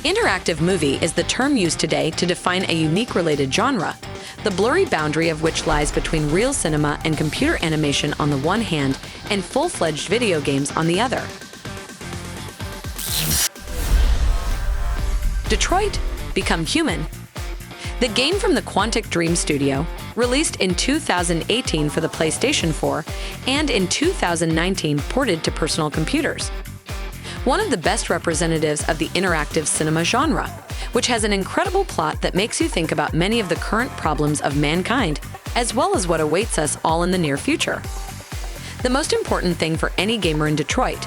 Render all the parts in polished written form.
Interactive movie is the term used today to define a unique related genre, the blurry boundary of which lies between real cinema and computer animation on the one hand and full-fledged video games on the other. Detroit: Become Human. The game from the Quantic Dream Studio, released in 2018 for the PlayStation 4 and in 2019 ported to personal computers. One of the best representatives of the interactive cinema genre, which has an incredible plot that makes you think about many of the current problems of mankind, as well as what awaits us all in the near future. The most important thing for any gamer in Detroit: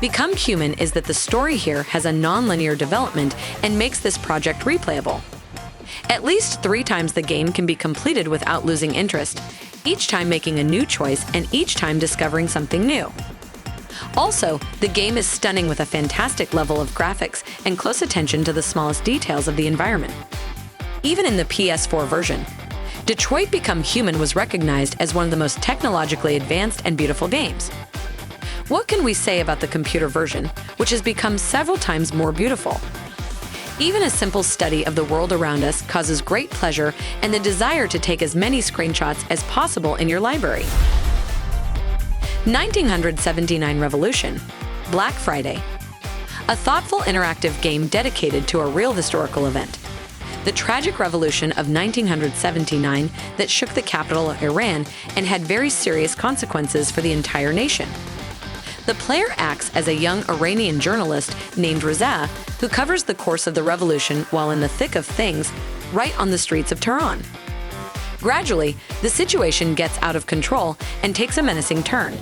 Become Human is that the story here has a non-linear development and makes this project replayable. At least 3 times the game can be completed without losing interest, each time making a new choice and each time discovering something new. Also, the game is stunning with a fantastic level of graphics and close attention to the smallest details of the environment. Even in the PS4 version, Detroit: Become Human was recognized as one of the most technologically advanced and beautiful games. What can we say about the computer version, which has become several times more beautiful? Even a simple study of the world around us causes great pleasure and the desire to take as many screenshots as possible in your library. 1979 Revolution, Black Friday. A thoughtful interactive game dedicated to a real historical event, the tragic revolution of 1979 that shook the capital of Iran and had very serious consequences for the entire nation. The player acts as a young Iranian journalist named Reza, who covers the course of the revolution while in the thick of things, right on the streets of Tehran. Gradually, the situation gets out of control and takes a menacing turn.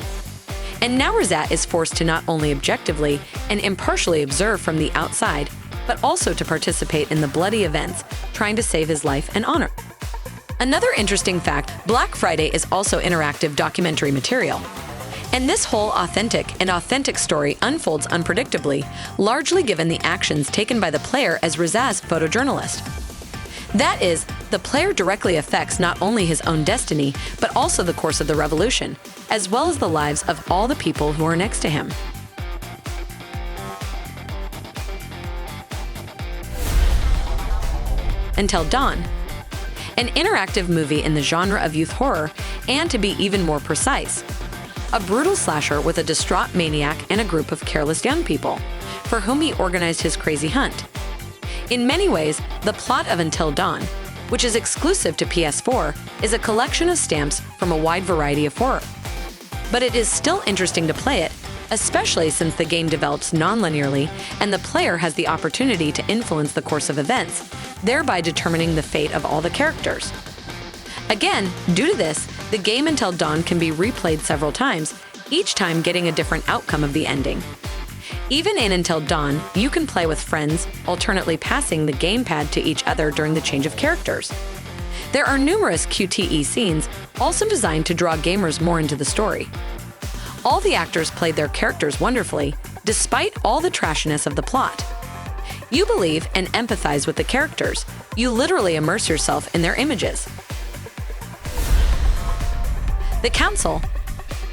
And now Reza is forced to not only objectively and impartially observe from the outside, but also to participate in the bloody events, trying to save his life and honor. Another interesting fact: Black Friday is also interactive documentary material. And this whole authentic story unfolds unpredictably, largely given the actions taken by the player as Reza's photojournalist. That is, the player directly affects not only his own destiny, but also the course of the revolution, as well as the lives of all the people who are next to him. Until Dawn, an interactive movie in the genre of youth horror, and to be even more precise, a brutal slasher with a distraught maniac and a group of careless young people, for whom he organized his crazy hunt. In many ways, the plot of Until Dawn, which is exclusive to PS4, is a collection of stamps from a wide variety of horror. But it is still interesting to play it, especially since the game develops non-linearly and the player has the opportunity to influence the course of events, thereby determining the fate of all the characters. Again, due to this, the game Until Dawn can be replayed several times, each time getting a different outcome of the ending. Even in Until Dawn, you can play with friends, alternately passing the gamepad to each other during the change of characters. There are numerous QTE scenes, also designed to draw gamers more into the story. All the actors played their characters wonderfully, despite all the trashiness of the plot. You believe and empathize with the characters. You literally immerse yourself in their images. The Council,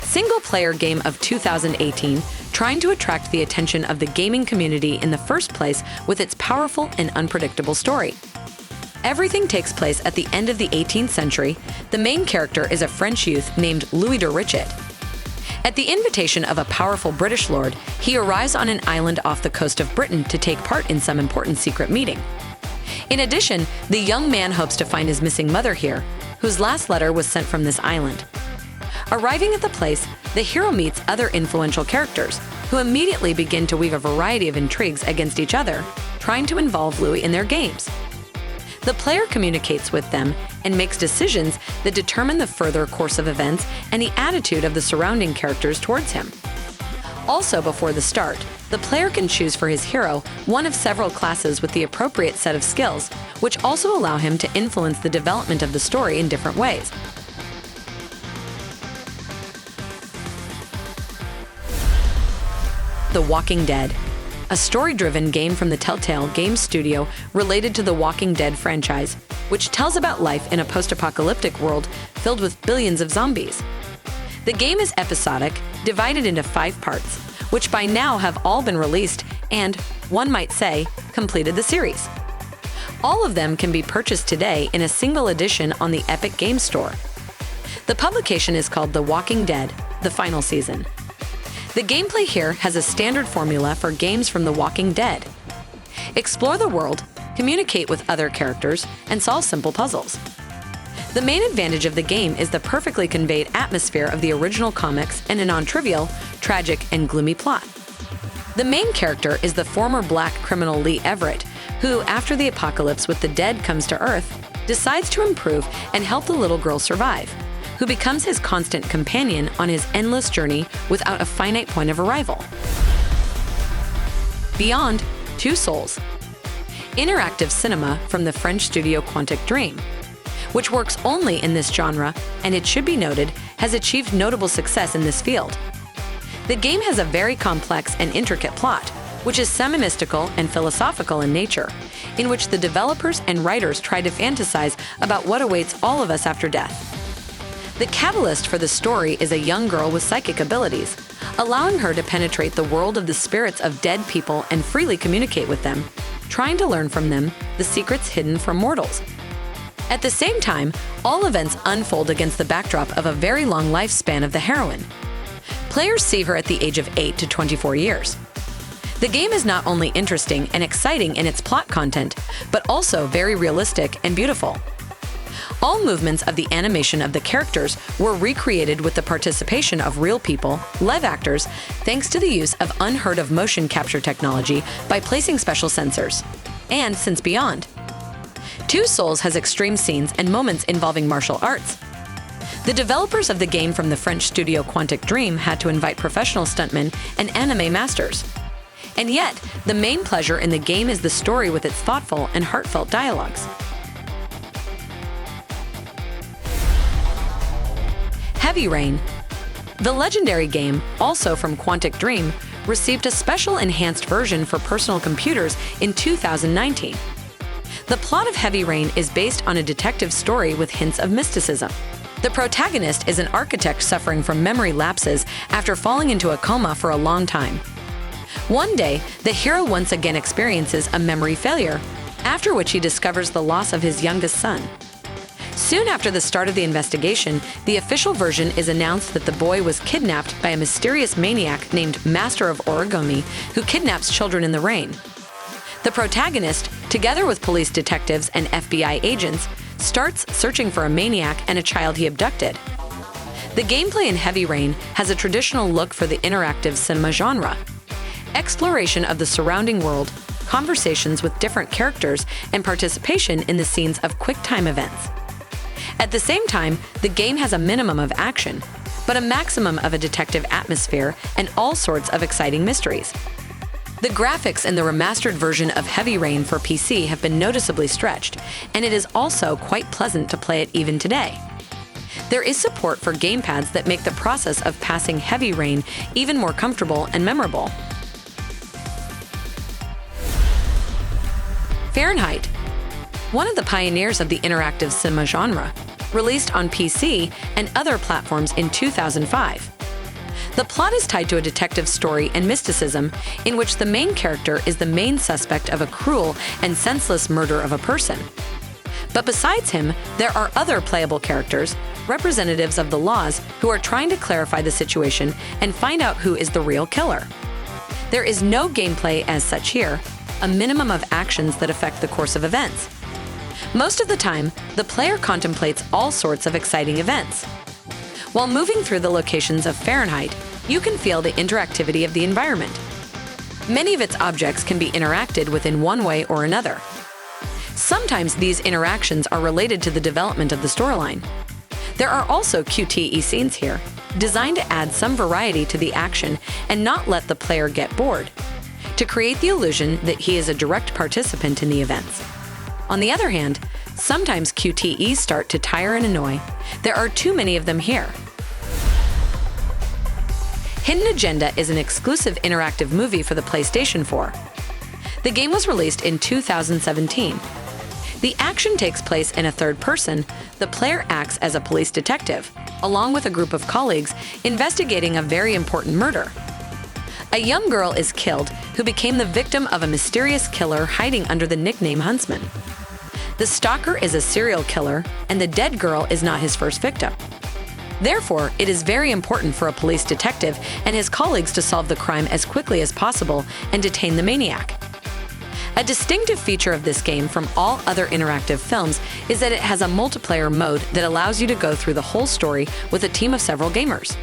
single-player game of 2018, trying to attract the attention of the gaming community in the first place with its powerful and unpredictable story. Everything takes place at the end of the 18th century. The main character is a French youth named Louis de Richet. At the invitation of a powerful British lord, he arrives on an island off the coast of Britain to take part in some important secret meeting. In addition, the young man hopes to find his missing mother here, whose last letter was sent from this island. Arriving at the place, the hero meets other influential characters, who immediately begin to weave a variety of intrigues against each other, trying to involve Louis in their games. The player communicates with them and makes decisions that determine the further course of events and the attitude of the surrounding characters towards him. Also, before the start, the player can choose for his hero one of several classes with the appropriate set of skills, which also allow him to influence the development of the story in different ways. The Walking Dead, a story-driven game from the Telltale game studio related to the Walking Dead franchise, which tells about life in a post-apocalyptic world filled with billions of zombies. The game is episodic, divided into 5 parts, which by now have all been released and, one might say, completed the series. All of them can be purchased today in a single edition on the Epic Games Store. The publication is called The Walking Dead: The Final Season. The gameplay here has a standard formula for games from The Walking Dead. Explore the world, communicate with other characters, and solve simple puzzles. The main advantage of the game is the perfectly conveyed atmosphere of the original comics and a non-trivial, tragic, and gloomy plot. The main character is the former black criminal Lee Everett, who, after the apocalypse with the dead comes to Earth, decides to improve and help the little girl survive, who becomes his constant companion on his endless journey without a finite point of arrival. Beyond Two Souls. Interactive cinema from the French studio Quantic Dream, which works only in this genre, and it should be noted, has achieved notable success in this field. The game has a very complex and intricate plot, which is semi-mystical and philosophical in nature, in which the developers and writers try to fantasize about what awaits all of us after death. The catalyst for the story is a young girl with psychic abilities, allowing her to penetrate the world of the spirits of dead people and freely communicate with them, trying to learn from them the secrets hidden from mortals. At the same time, all events unfold against the backdrop of a very long lifespan of the heroine. Players see her at the age of 8 to 24 years. The game is not only interesting and exciting in its plot content, but also very realistic and beautiful. All movements of the animation of the characters were recreated with the participation of real people, live actors, thanks to the use of unheard-of motion capture technology by placing special sensors. And since Beyond. Two Souls has extreme scenes and moments involving martial arts. The developers of the game from the French studio Quantic Dream had to invite professional stuntmen and anime masters. And yet, the main pleasure in the game is the story with its thoughtful and heartfelt dialogues. Heavy Rain. The legendary game, also from Quantic Dream, received a special enhanced version for personal computers in 2019. The plot of Heavy Rain is based on a detective story with hints of mysticism. The protagonist is an architect suffering from memory lapses after falling into a coma for a long time. One day, the hero once again experiences a memory failure, after which he discovers the loss of his youngest son. Soon after the start of the investigation, the official version is announced that the boy was kidnapped by a mysterious maniac named Master of Origami, who kidnaps children in the rain. The protagonist, together with police detectives and FBI agents, starts searching for a maniac and a child he abducted. The gameplay in Heavy Rain has a traditional look for the interactive cinema genre. Exploration of the surrounding world, conversations with different characters, and participation in the scenes of quick-time events. At the same time, the game has a minimum of action, but a maximum of a detective atmosphere and all sorts of exciting mysteries. The graphics in the remastered version of Heavy Rain for PC have been noticeably stretched, and it is also quite pleasant to play it even today. There is support for gamepads that make the process of passing Heavy Rain even more comfortable and memorable. Fahrenheit. One of the pioneers of the interactive cinema genre, released on PC and other platforms in 2005. The plot is tied to a detective story and mysticism in which the main character is the main suspect of a cruel and senseless murder of a person. But besides him, there are other playable characters, representatives of the laws, who are trying to clarify the situation and find out who is the real killer. There is no gameplay as such here, a minimum of actions that affect the course of events. Most of the time, the player contemplates all sorts of exciting events. While moving through the locations of Fahrenheit, you can feel the interactivity of the environment. Many of its objects can be interacted with in one way or another. Sometimes these interactions are related to the development of the storyline. There are also QTE scenes here, designed to add some variety to the action and not let the player get bored, to create the illusion that he is a direct participant in the events. On the other hand, sometimes QTEs start to tire and annoy. There are too many of them here. Hidden Agenda is an exclusive interactive movie for the PlayStation 4. The game was released in 2017. The action takes place in a third person. The player acts as a police detective, along with a group of colleagues investigating a very important murder. A young girl is killed who became the victim of a mysterious killer hiding under the nickname Huntsman. The stalker is a serial killer, and the dead girl is not his first victim. Therefore, it is very important for a police detective and his colleagues to solve the crime as quickly as possible and detain the maniac. A distinctive feature of this game from all other interactive films is that it has a multiplayer mode that allows you to go through the whole story with a team of several gamers.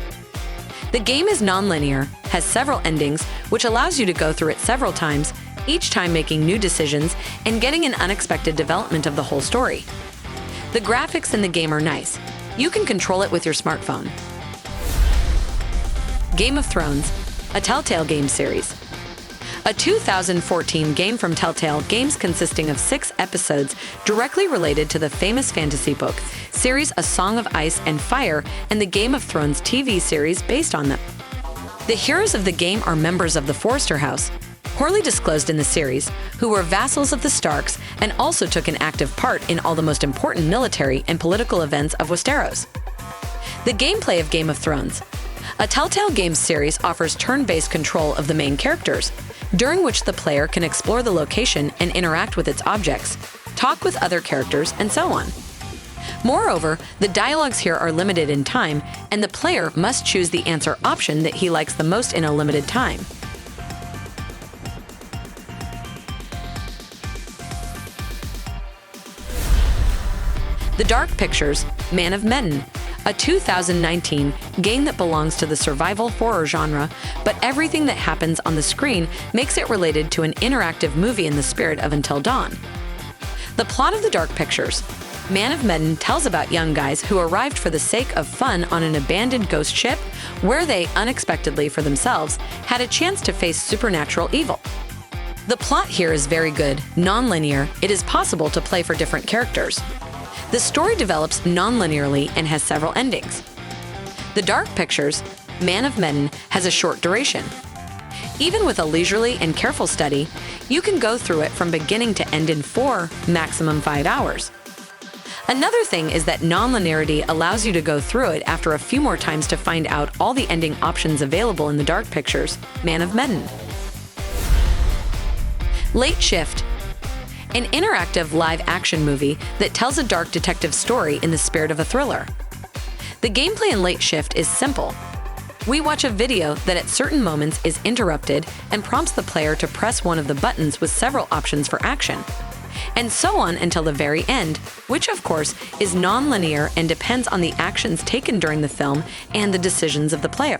The game is non-linear, has several endings, which allows you to go through it several times, each time making new decisions and getting an unexpected development of the whole story. The graphics in the game are nice. You can control it with your smartphone. Game of Thrones, a Telltale game series. A 2014 game from Telltale Games consisting of 6 episodes directly related to the famous fantasy book series A Song of Ice and Fire and the Game of Thrones TV series based on them. The heroes of the game are members of the Forrester House, poorly disclosed in the series, who were vassals of the Starks and also took an active part in all the most important military and political events of Westeros. The gameplay of Game of Thrones. A Telltale Games series offers turn-based control of the main characters, during which the player can explore the location and interact with its objects, talk with other characters, and so on. Moreover, the dialogues here are limited in time, and the player must choose the answer option that he likes the most in a limited time. The Dark Pictures, Man of Medan, a 2019 game that belongs to the survival horror genre, but everything that happens on the screen makes it related to an interactive movie in the spirit of Until Dawn. The plot of The Dark Pictures. Man of Medan tells about young guys who arrived for the sake of fun on an abandoned ghost ship where they, unexpectedly for themselves, had a chance to face supernatural evil. The plot here is very good, non-linear. It is possible to play for different characters. The story develops non-linearly and has several endings. The Dark Pictures, Man of Medan, has a short duration. Even with a leisurely and careful study, you can go through it from beginning to end in 4, maximum 5 hours. Another thing is that non-linearity allows you to go through it after a few more times to find out all the ending options available in The Dark Pictures, Man of Medan. Late Shift. An interactive live-action movie that tells a dark detective story in the spirit of a thriller. The gameplay in Late Shift is simple. We watch a video that at certain moments is interrupted and prompts the player to press one of the buttons with several options for action, and so on until the very end, which of course is non-linear and depends on the actions taken during the film and the decisions of the player.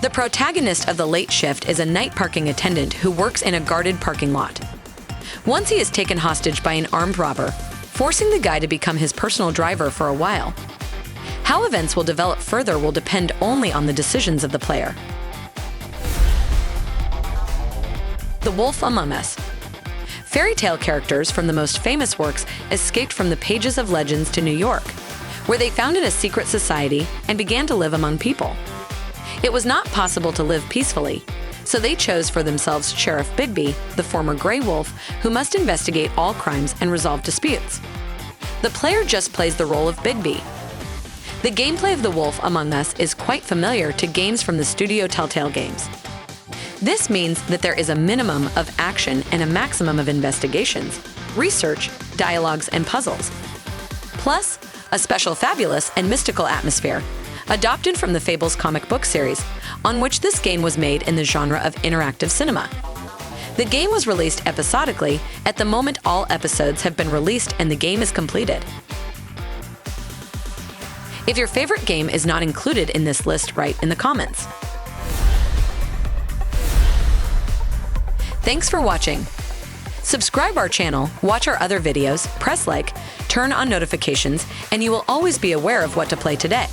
The protagonist of the Late Shift is a night parking attendant who works in a guarded parking lot. Once he is taken hostage by an armed robber, forcing the guy to become his personal driver for a while. How events will develop further will depend only on the decisions of the player. The Wolf Among Us. Fairy tale characters from the most famous works escaped from the pages of legends to New York, where they founded a secret society and began to live among people. It was not possible to live peacefully, so they chose for themselves Sheriff Bigby, the former Grey Wolf, who must investigate all crimes and resolve disputes. The player just plays the role of Bigby. The gameplay of The Wolf Among Us is quite familiar to games from the studio Telltale Games. This means that there is a minimum of action and a maximum of investigations, research, dialogues, and puzzles. Plus, a special fabulous and mystical atmosphere, adopted from the Fables comic book series, on which this game was made in the genre of interactive cinema. The game was released episodically. At the moment, all episodes have been released and the game is completed. If your favorite game is not included in this list, write in the comments. Thanks for watching. Subscribe our channel, watch our other videos, press like, turn on notifications, and you will always be aware of what to play today.